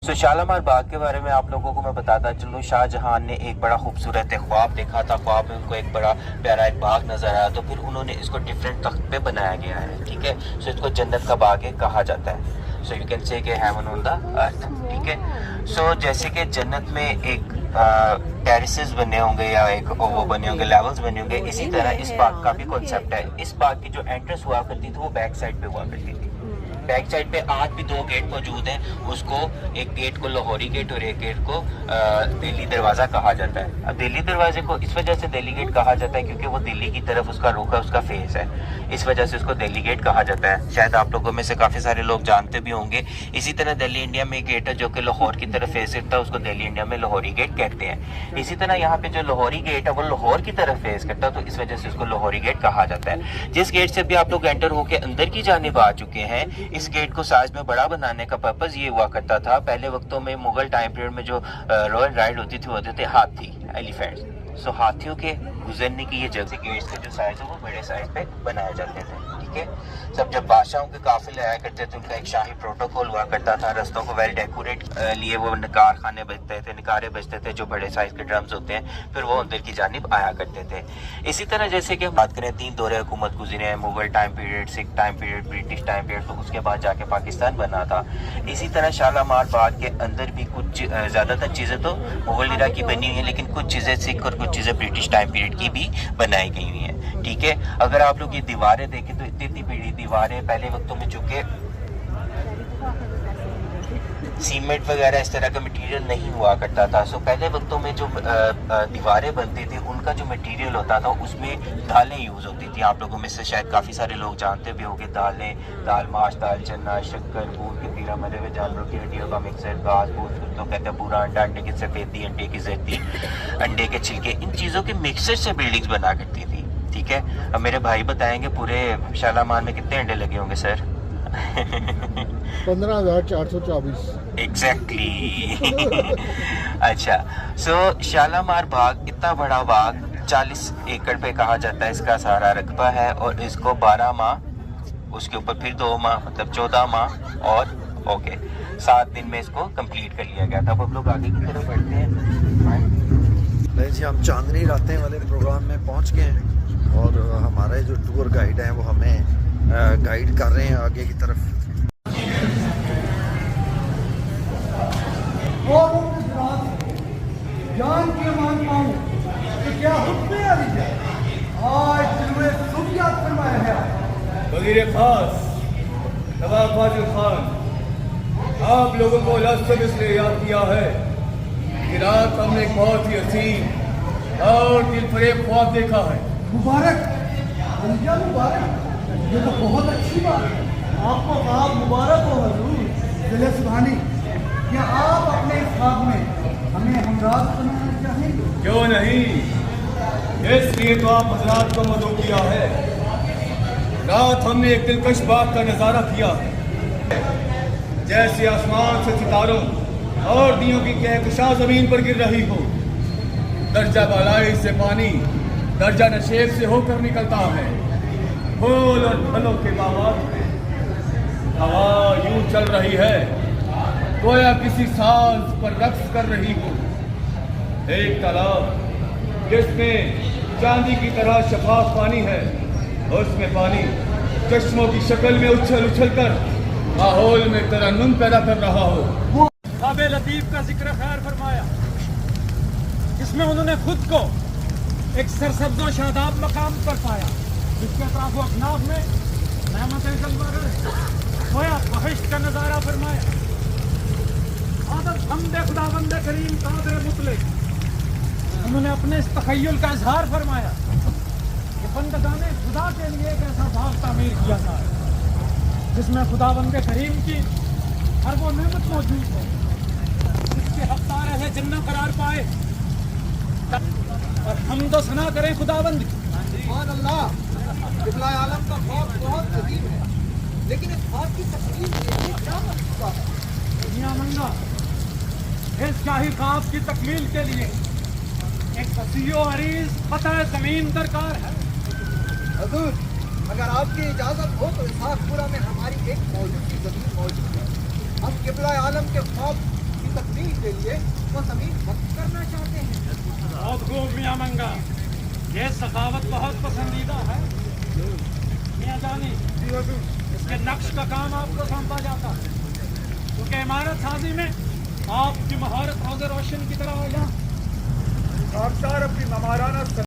तो शालामार बाग के बारे में आप लोगों को मैं बताता चलूँ। शाहजहां ने एक बड़ा खूबसूरत ख्वाब देखा था। ख्वाब में उनको एक बड़ा प्यारा एक बाग नजर आया, तो फिर उन्होंने इसको डिफरेंट तख्त पे बनाया गया है। ठीक है, सो इसको जन्नत का बाग कहा जाता है। सो यू कैन से कि हेवन ऑन द अर्थ। ठीक है, सो जैसे कि जन्नत में एक टेरेसेस बने होंगे या एक वो बने होंगे, लेवल्स बने होंगे, इसी तरह इस बाग का भी कॉन्सेप्ट है। इस बाग की जो एंट्रेंस हुआ करती थी वो बैक साइड पे हुआ करती थी। बैक साइड पे आज भी 2 गेट मौजूद हैं। उसको एक गेट को लाहौरी गेट और एक गेट को दिल्ली दरवाज़ा कहा जाता है। अब दिल्ली दरवाजे को इस वजह से दिल्ली गेट कहा जाता है क्योंकि वो दिल्ली की तरफ उसका रुख है, उसका फेस है, इस वजह से उसको दिल्ली गेट कहा जाता है। शायद आप लोगों में से काफ़ी सारे लोग जानते भी होंगे। इसी तरह दिल्ली इंडिया में एक गेट है जो कि लाहौर की तरफ फेस करता है, उसको दिल्ली इंडिया में लाहौरी गेट कहते हैं। इसी तरह यहाँ पे जो लाहौरी गेट है वो लाहौर की तरफ फेस करता है, तो इस वजह से उसको लाहौरी गेट कहा जाता है। जिस गेट से भी आप लोग एंटर होकर अंदर की जानिब आ चुके हैं, इस गेट को साइज में बड़ा बनाने का पर्पस ये हुआ करता था। पहले वक्तों में मुगल टाइम पीरियड में जो रॉयल राइड होती थी वो होते थे हाथी, एलिफेंट्स। सो हाथियों के गुजरने की ये जगह गेट्स के जो साइज है वो बड़े साइज पे बनाए जाते थे। ठीक है, सब जब बादशाहों के काफिले आया करते थे उनका एक शाही प्रोटोकॉल हुआ करता था। रस्तों को वेल डेकोरेट लिए वो निकार खाने बजते थे, निकारे बजते थे जो बड़े साइज के ड्रम्स होते हैं, फिर वो अंदर की जानिब आया करते थे। इसी तरह जैसे कि बात करें 3 दौरे हुकूमत गुजरे हैं, Mughal time period, Sikh time period, British time period, तो उसके बाद जाके पाकिस्तान बना था। इसी तरह शालामार बाग के अंदर भी कुछ ज़्यादातर चीज़ें तो मुगल इरा की बनी हुई हैं, लेकिन कुछ चीज़ें सिख और कुछ चीज़ें ब्रिटिश टाइम पीरियड की भी बनाई गई हुई हैं। ठीक है, अगर आप लोग ये दीवारें देखें तो इतनी बड़ी दीवारें पहले वक्तों में चूँकि सीमेंट वगैरह इस तरह का मटेरियल नहीं हुआ करता था। सो पहले वक्तों में जो दीवारें बनती थी उनका जो मटेरियल होता था उसमें दालें यूज़ होती थी। आप लोगों में से शायद काफ़ी सारे लोग जानते भी होंगे दालें, दाल माश, दाल चना, शक्कर, बूंद के तीरा, मरे हुए जानवरों की हड्डियों का मिक्सर, घास फूस, तो कहते हैं पूरा अंडा, अंडे की सफ़ेदी, अंडे की जर्दी, अंडे के छिलके, इन चीज़ों के मिक्सर से बिल्डिंग्स बना करती थी। ठीक है, अब मेरे भाई बताएंगे पूरे शालामार में कितने अंडे लगे होंगे सर? 15,424। एग्जैक्टली। अच्छा, सो शालामार बाग इतना बड़ा बाग 40 एकड़ पे कहा जाता है, इसका सारा रकबा है, और इसको 12 माह, उसके ऊपर फिर 2 माह, मतलब 14 माह और 7 दिन में इसको कंप्लीट कर लिया गया था। अब हम लोग आगे की तरफ बढ़ते हैं। नहीं जी, हम चांदनी रातें वाले प्रोग्राम में पहुंच गए हैं और हमारे जो टूर गाइड हैं वो हमें गाइड कर रहे हैं आगे की तरफ। जान के मान पाऊं कि क्या हुक्म है आज दिलवे सुख याद फरमाया है। वज़ीर खास नवाब फाजिल खान, आप लोगों को लफ्ज़ इसलिए याद किया है कि रात हमने एक बहुत ही हसीन और दिल फरेब ख्वाब देखा है। मुबारक भैया, मुबारक, ये तो बहुत अच्छी बात है। आपको ख्वाब मुबारक हो हजूर। दिल सुभानी, क्या आप अपने इस ख्वाब में हमें हमराज बनाना चाहेंगे? क्यों नहीं, इसलिए तो आप हजरात को मदऊ किया है। रात हमने एक दिलकश बाग का नज़ारा किया है, जैसे आसमान से सितारों और दियों की कहकशां जमीन पर गिर रही हो। दर्जा बालाई से पानी दर्जा नशेब से होकर निकलता है। फूल और फलों के बागात में हवा यूं चल रही है गोया किसी साज पर रक्स कर रही हो। एक तालाब जिसमें चांदी की तरह शफाफ पानी है, उसमें पानी चश्मों की शक्ल में उछल उछल कर माहौल में तरन्नुम पैदा कर रहा हो। काबे लतीफ का जिक्र खैर फरमाया, जिसमें उन्होंने खुद को एक सरसब्ज़ो शादाब मकाम पर पाया, जिसके अतराफ अखनाफ में नेमतें जलवा रहे गोया बहिश्त का नज़ारा फरमाया। आदत हमदे खुदावंदे करीम कादर मुतलक, उन्होंने अपने इस तखय्युल का इजहार फरमाया कि बंदगाने खुदा के लिए एक ऐसा बाग तामीर किया जाए जिसमें खुदावंदे करीम की हर वो नेमत मौजूद है जिसके हकदार है जन्नत करार पाए, और हम तो सना करें खुदावंद की। सुभान अल्लाह, क़िबला आलम का ख्वाब बहुत अजीब है, लेकिन इस ख्वाब की तकमील के लिए क्या मसला है? दुनिया मंगा इस शाही ख्वाब की तकमील के लिए एक वसीओ अरीज फतह ज़मीन दरकार है। हजूर, अगर आपकी इजाज़त हो तो इसाकपुरा में हमारी एक मौजूद ज़मीन मौजूद है। हम क़िबला आलम के ख्वाब लिए वो जमीन वक्त करना चाहते हैं। बहुत खूब मियाँ मंगा, ये सखावत बहुत पसंदीदा है। मियाँ जानी, इसके नक्श का काम आपको सौंपा जाता है, क्योंकि इमारत साजी में आपकी महारत रोज़े रोशन की तरह है। आप अपनी ममाराना